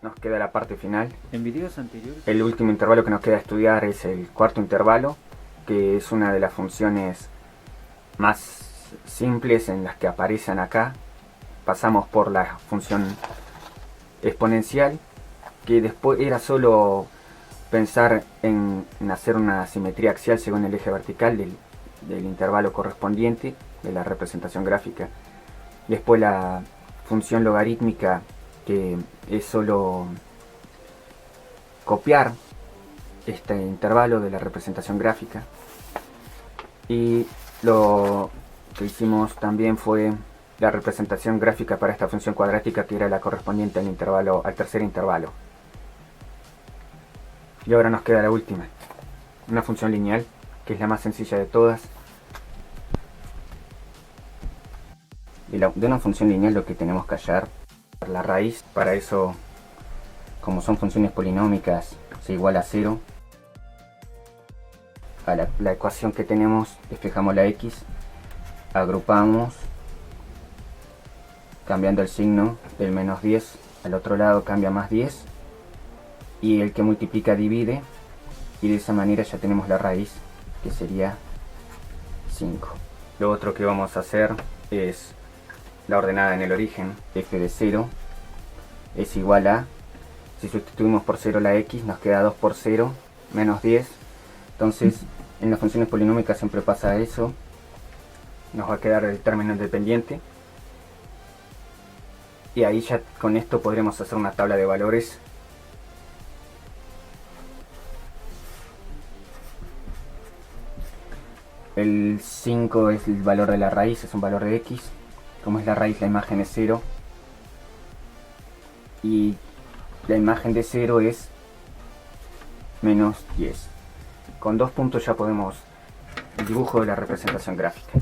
nos queda la parte final. En videos anteriores, El último intervalo que nos queda estudiar es el cuarto intervalo, que es una de las funciones más simples en las que aparecen acá. Pasamos por la función exponencial, que después era solo pensar en hacer una simetría axial según el eje vertical del intervalo correspondiente de la representación gráfica. Después la función logarítmica, que es solo copiar este intervalo de la representación gráfica. Y lo que hicimos también fue la representación gráfica para esta función cuadrática, que era la correspondiente al tercer intervalo. Y ahora nos queda la última, una función lineal, que es la más sencilla de todas. De una función lineal lo que tenemos que hallar la raíz. Para eso, como son funciones polinómicas, se iguala a 0. A la ecuación que tenemos, despejamos la x, agrupamos, cambiando el signo del menos 10, al otro lado cambia más 10, y el que multiplica divide, y de esa manera ya tenemos la raíz, que sería 5. Lo otro que vamos a hacer es la ordenada en el origen. F de 0 es igual a, si sustituimos por 0 la x, nos queda 2 por 0, menos 10. Entonces, en las funciones polinómicas siempre pasa eso. Nos va a quedar el término independiente. Y ahí ya con esto podremos hacer una tabla de valores. El 5 es el valor de la raíz, es un valor de x. Como es la raíz, la imagen es 0. Y la imagen de 0 es menos 10. Con 2 puntos ya podemos el dibujo de la representación gráfica.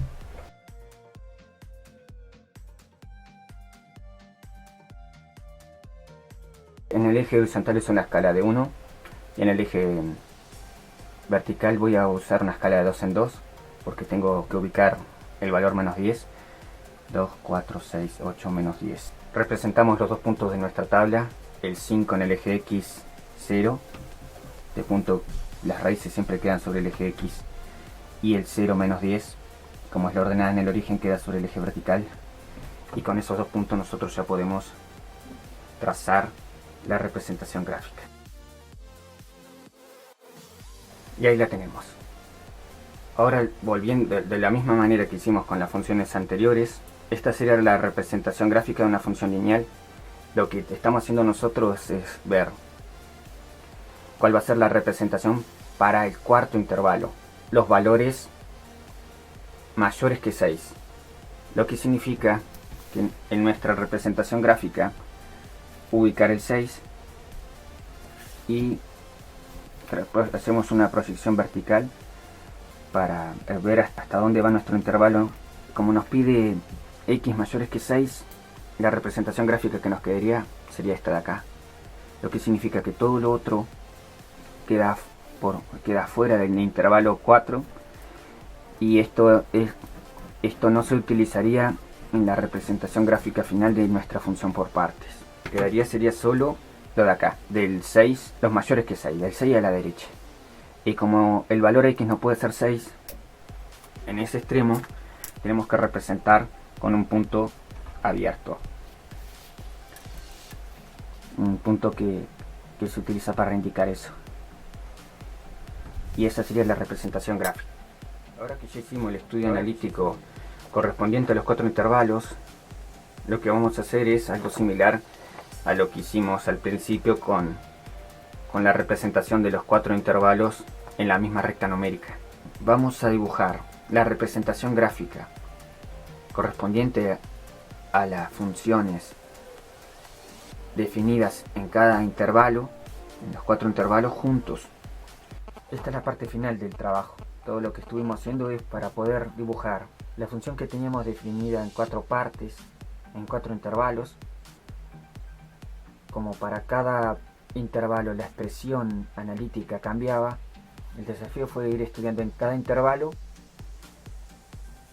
En el eje horizontal es una escala de 1, y en el eje vertical voy a usar una escala de 2 en 2, porque tengo que ubicar el valor menos 10. 2, 4, 6, 8, menos 10. Representamos los dos puntos de nuestra tabla. El 5 en el eje x, 0. Este punto, las raíces siempre quedan sobre el eje x. Y el 0 menos 10, como es la ordenada en el origen, queda sobre el eje vertical. Y con esos dos puntos nosotros ya podemos trazar la representación gráfica. Y ahí la tenemos. Ahora, volviendo de la misma manera que hicimos con las funciones anteriores, esta sería la representación gráfica de una función lineal. Lo que estamos haciendo nosotros es ver cuál va a ser la representación para el cuarto intervalo. Los valores mayores que 6. Lo que significa que en nuestra representación gráfica ubicar el 6 y después hacemos una proyección vertical para ver hasta dónde va nuestro intervalo. Como nos pide x mayores que 6, la representación gráfica que nos quedaría sería esta de acá, lo que significa que todo lo otro queda fuera del intervalo 4, y esto no se utilizaría en la representación gráfica final de nuestra función por partes. Lo que quedaría sería solo lo de acá, del 6, los mayores que 6, del 6 a la derecha. Y como el valor x no puede ser 6, en ese extremo tenemos que representar con un punto abierto. Un punto que se utiliza para indicar eso. Y esa sería la representación gráfica. Ahora que ya hicimos el estudio analítico correspondiente a los 4 intervalos, lo que vamos a hacer es algo similar a lo que hicimos al principio con la representación de los 4 intervalos en la misma recta numérica. Vamos a dibujar la representación gráfica correspondiente a las funciones definidas en cada intervalo, en los 4 intervalos juntos. Esta es la parte final del trabajo. Todo lo que estuvimos haciendo es para poder dibujar la función que teníamos definida en 4 partes, en 4 intervalos. Como para cada intervalo la expresión analítica cambiaba, el desafío fue ir estudiando en cada intervalo.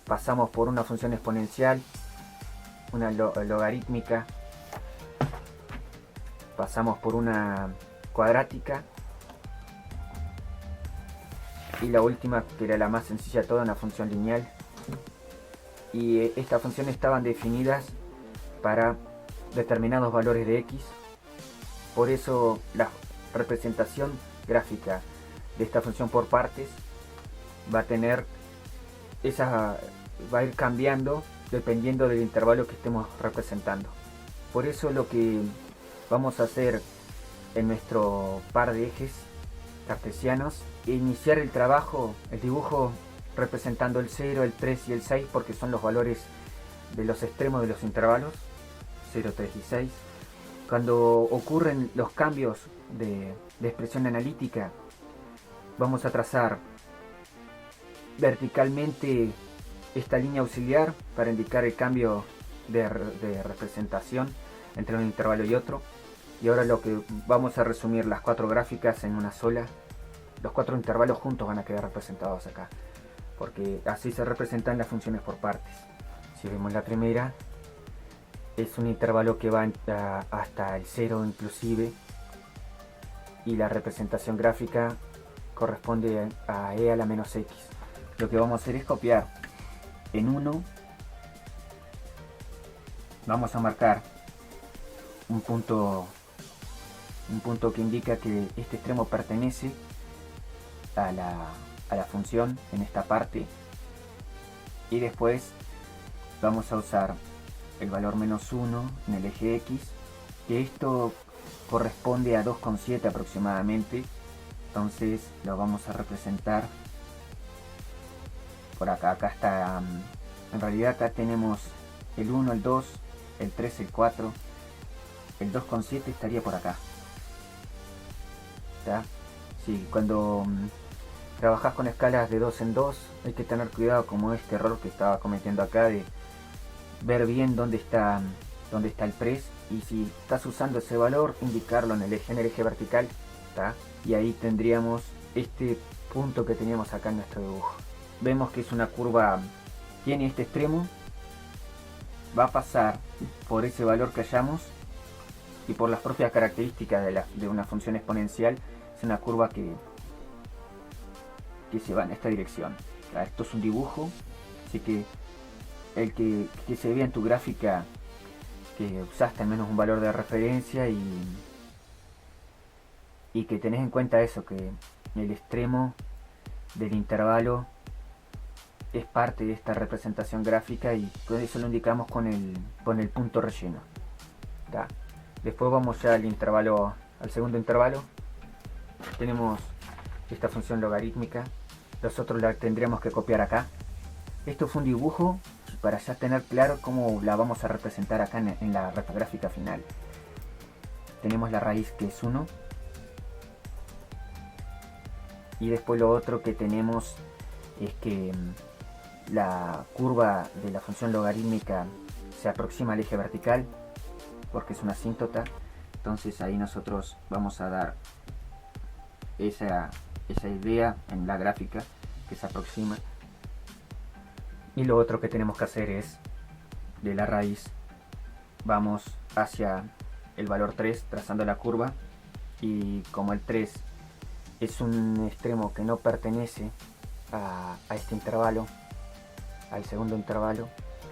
Pasamos por una función exponencial, una logarítmica, pasamos por una cuadrática y la última, que era la más sencilla de toda, una función lineal. Y estas funciones estaban definidas para determinados valores de x. Por eso la representación gráfica de esta función por partes va a tener va a ir cambiando dependiendo del intervalo que estemos representando. Por eso lo que vamos a hacer en nuestro par de ejes cartesianos e iniciar el trabajo, el dibujo, representando el 0, el 3 y el 6, porque son los valores de los extremos de los intervalos 0, 3 y 6. Cuando ocurren los cambios de expresión analítica, vamos a trazar verticalmente esta línea auxiliar para indicar el cambio de representación entre un intervalo y otro. Y ahora lo que vamos a resumir las 4 gráficas en una sola. Los 4 intervalos juntos van a quedar representados acá, porque así se representan las funciones por partes. Si vemos la primera, es un intervalo que va hasta el 0 inclusive, y la representación gráfica corresponde a e a la menos x. Lo que vamos a hacer es copiar en 1, vamos a marcar un punto que indica que este extremo pertenece a la función en esta parte, y después vamos a usar el valor menos 1 en el eje x, que esto corresponde a 2,7 aproximadamente. Entonces lo vamos a representar por acá. Acá está, en realidad acá tenemos el 1, el 2, el 3, el 4, el 2,7 estaría por acá. ¿Está? Sí, cuando trabajas con escalas de 2 en 2 hay que tener cuidado, como este error que estaba cometiendo acá, de ver bien dónde está el press, y si estás usando ese valor, indicarlo en el eje vertical, ¿está? Y ahí tendríamos este punto que teníamos acá en nuestro dibujo. Vemos que es una curva, tiene este extremo, va a pasar por ese valor que hallamos, y por las propias características de una función exponencial, es una curva que se va en esta dirección. Esto es un dibujo, así que el que se vea en tu gráfica que usaste al menos un valor de referencia, y que tenés en cuenta eso, que el extremo del intervalo es parte de esta representación gráfica, y por eso lo indicamos con el punto relleno. ¿Tá? Después vamos ya al segundo intervalo. Tenemos esta función logarítmica, nosotros la tendríamos que copiar acá. Esto fue un dibujo para ya tener claro cómo la vamos a representar acá en la gráfica final. Tenemos la raíz, que es 1, y después lo otro que tenemos es que la curva de la función logarítmica se aproxima al eje vertical porque es una asíntota. Entonces ahí nosotros vamos a dar esa idea en la gráfica, que se aproxima. Y lo otro que tenemos que hacer es, de la raíz vamos hacia el valor 3 trazando la curva, y como el 3 es un extremo que no pertenece a este intervalo, al segundo intervalo,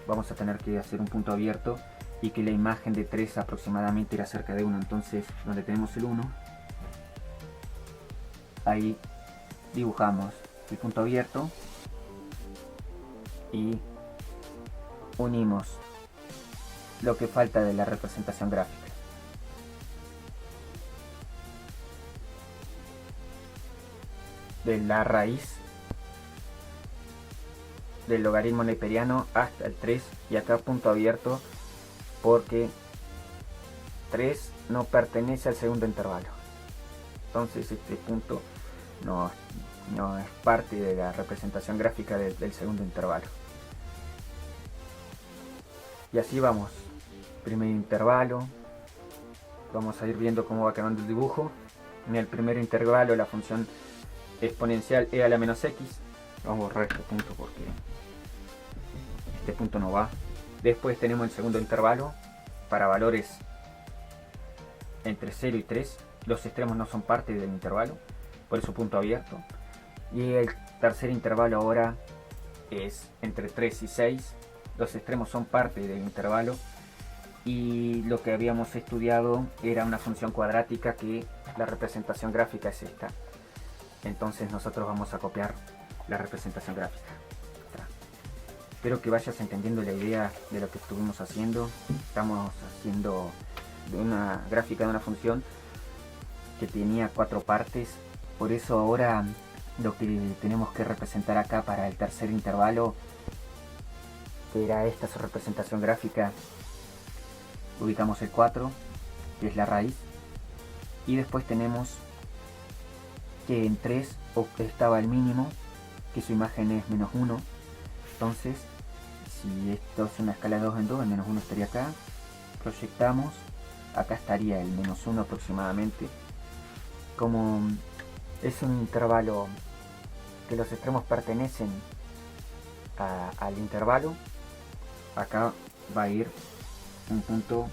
vamos a tener que hacer un punto abierto, y que la imagen de 3 aproximadamente era cerca de 1. Entonces, donde tenemos el 1, ahí dibujamos el punto abierto y unimos lo que falta de la representación gráfica. De la raíz del logaritmo neperiano hasta el 3, y acá punto abierto porque 3 no pertenece al segundo intervalo. Entonces este punto no es parte de la representación gráfica del segundo intervalo. Y así vamos. Primer intervalo. Vamos a ir viendo cómo va quedando el dibujo. En el primer intervalo la función exponencial e a la menos x. Vamos a borrar este punto porque este punto no va. Después tenemos el segundo intervalo para valores entre 0 y 3. Los extremos no son parte del intervalo, por eso punto abierto. Y el tercer intervalo ahora es entre 3 y 6. Los extremos son parte del intervalo. Y lo que habíamos estudiado era una función cuadrática, que la representación gráfica es esta. Entonces nosotros vamos a copiar la representación gráfica. Espero que vayas entendiendo la idea de lo que estuvimos haciendo. Estamos haciendo una gráfica de una función que tenía 4 partes. Por eso ahora lo que tenemos que representar acá para el tercer intervalo, que era esta su representación gráfica, ubicamos el 4, que es la raíz, y después tenemos que en 3 estaba el mínimo, que su imagen es -1. Entonces, si esto es una escala de 2 en 2, el -1 estaría acá. Proyectamos, acá estaría el -1 aproximadamente. Como es un intervalo que los extremos pertenecen al intervalo, acá va a ir un punto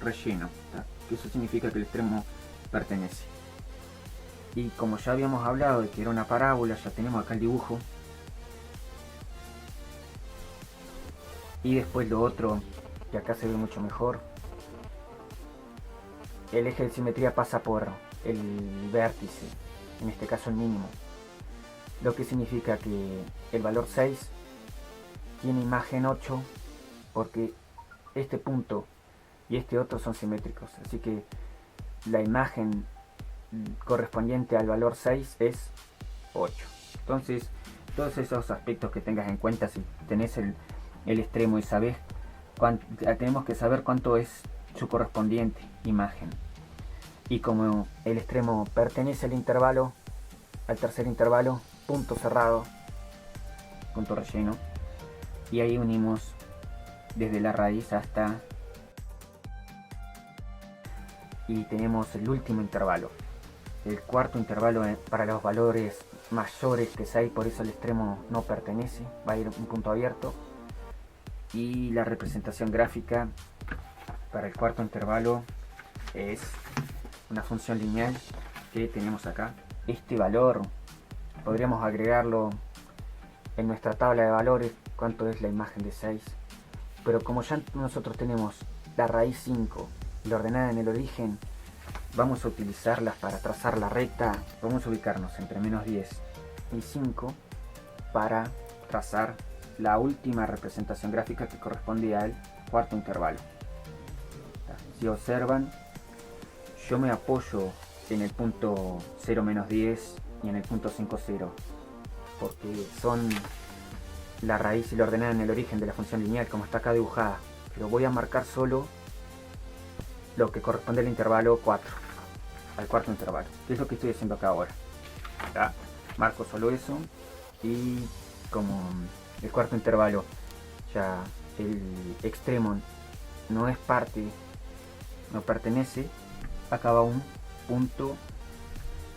relleno, ¿tá? Eso significa que el extremo pertenece. Y como ya habíamos hablado de que era una parábola, ya tenemos acá el dibujo. Y después lo otro, que acá se ve mucho mejor, el eje de simetría pasa por el vértice, en este caso el mínimo, lo que significa que el valor 6 tiene imagen 8, porque este punto y este otro son simétricos, así que la imagen correspondiente al valor 6 es 8. Entonces, todos esos aspectos que tengas en cuenta, si tenés el extremo y sabes tenemos que saber cuánto es su correspondiente imagen. Y como el extremo pertenece al intervalo, al tercer intervalo, punto cerrado, punto relleno, y ahí unimos desde la raíz hasta, y tenemos el último intervalo, el cuarto intervalo para los valores mayores que 6, por eso el extremo no pertenece, va a ir un punto abierto. Y la representación gráfica para el cuarto intervalo es una función lineal que tenemos acá. Este valor podríamos agregarlo en nuestra tabla de valores, cuánto es la imagen de 6, pero como ya nosotros tenemos la raíz 5 y la ordenada en el origen, vamos a utilizarlas para trazar la recta. Vamos a ubicarnos entre -10 y 5 para trazar la última representación gráfica, que corresponde al cuarto intervalo. Si observan, yo me apoyo en el punto 0 menos 10 y en el punto 5 0, porque son la raíz y la ordenada en el origen de la función lineal, como está acá dibujada, pero voy a marcar solo lo que corresponde al intervalo 4, al cuarto intervalo, que es lo que estoy haciendo acá ahora. ¿Ya? Marco solo eso, y como el cuarto intervalo ya el extremo no es parte, no pertenece, acaba un punto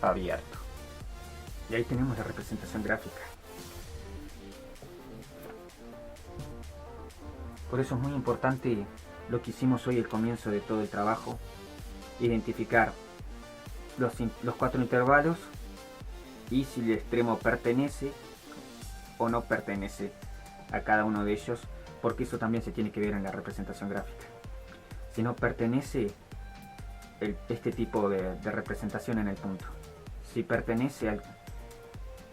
abierto, y ahí tenemos la representación gráfica. Por eso es muy importante lo que hicimos hoy al comienzo de todo el trabajo, identificar los 4 intervalos y si el extremo pertenece o no pertenece a cada uno de ellos, porque eso también se tiene que ver en la representación gráfica. Si no pertenece este tipo de representación en el punto, si pertenece a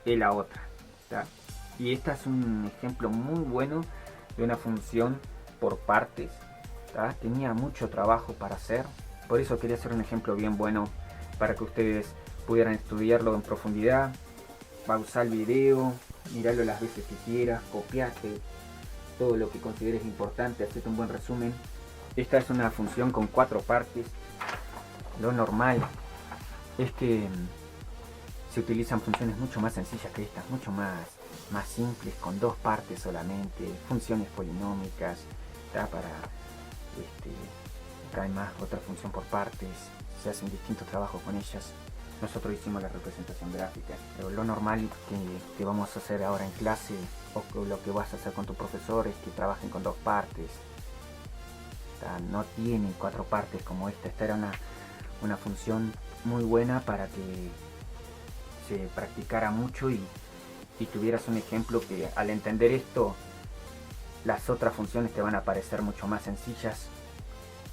la otra, ¿tá? Y este es un ejemplo muy bueno de una función por partes, ¿tá? Tenía mucho trabajo para hacer, por eso quería hacer un ejemplo bien bueno para que ustedes pudieran estudiarlo en profundidad. Pausar el video, mirarlo las veces que quieras, copiaste todo lo que consideres importante, hacete un buen resumen. Esta es una función con 4 partes. Lo normal es que se utilizan funciones mucho más sencillas que estas, mucho más simples, con 2 partes solamente, funciones polinómicas, ¿tá? Para acá hay más otra función por partes, se hacen distintos trabajos con ellas. Nosotros hicimos la representación gráfica, pero lo normal que vamos a hacer ahora en clase, o lo que vas a hacer con tu profesor, es que trabajen con 2 partes. No tiene 4 partes como esta. Esta era una función muy buena para que se practicara mucho y tuvieras un ejemplo que al entender esto, las otras funciones te van a parecer mucho más sencillas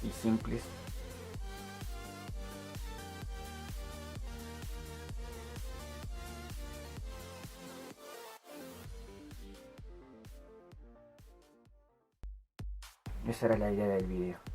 y simples. Esa era la idea del video.